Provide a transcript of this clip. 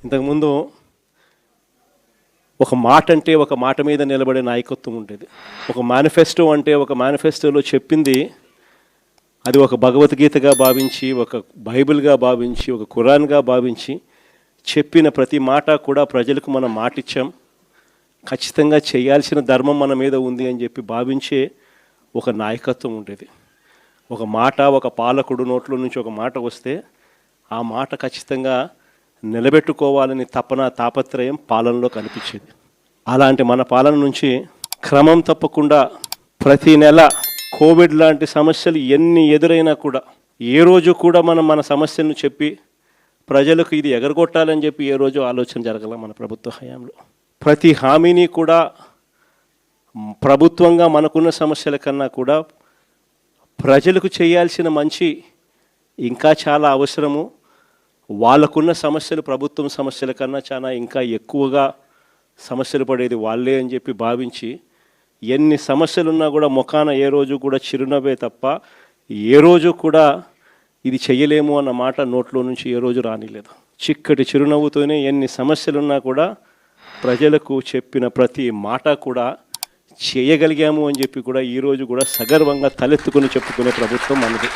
ఇంతకుముందు ఒక మాట అంటే ఒక మాట మీద నిలబడే నాయకత్వం ఉండేది. ఒక మేనిఫెస్టో అంటే ఒక మేనిఫెస్టోలో చెప్పింది అది ఒక భగవద్గీతగా భావించి, ఒక బైబిల్గా భావించి, ఒక ఖురాన్గా భావించి చెప్పిన ప్రతి మాట కూడా ప్రజలకు మనం మాటిచ్చాం, ఖచ్చితంగా చేయాల్సిన ధర్మం మన మీద ఉంది అని చెప్పి భావించే ఒక నాయకత్వం ఉండేది. ఒక మాట, ఒక పాలకుడు నోట్లో నుంచి ఒక మాట వస్తే ఆ మాట ఖచ్చితంగా నిలబెట్టుకోవాలని తపన, తాపత్రయం పాలనలో కనిపించేది. అలాంటి మన పాలన నుంచి క్రమం తప్పకుండా ప్రతి నెల కోవిడ్ లాంటి సమస్యలు ఎన్ని ఎదురైనా కూడా ఏ రోజు కూడా మనం మన సమస్యలను చెప్పి ప్రజలకు ఇది ఎగరగొట్టాలని చెప్పి ఏ రోజు ఆలోచన జరగల మన ప్రభుత్వ హయాంలో. ప్రతి హామీని కూడా ప్రభుత్వంగా మనకున్న సమస్యల కన్నా కూడా ప్రజలకు చేయాల్సిన మంచి ఇంకా చాలా అవసరము. వాళ్ళకున్న సమస్యలు ప్రభుత్వం సమస్యల కన్నా చాలా ఇంకా ఎక్కువగా సమస్యలు పడేది వాళ్ళే అని చెప్పి భావించి ఎన్ని సమస్యలున్నా కూడా ముఖాన ఏ రోజు కూడా చిరునవ్వే తప్ప ఏ రోజు కూడా ఇది చెయ్యలేము అన్న మాట నోట్లో నుంచి ఏ రోజు రానిలేదు. చిక్కటి చిరునవ్వుతోనే ఎన్ని సమస్యలున్నా కూడా ప్రజలకు చెప్పిన ప్రతి మాట కూడా చేయగలిగాము అని చెప్పి కూడా ఈరోజు కూడా సగర్వంగా తలెత్తుకుని చెప్పుకునే ప్రభుత్వం మనది.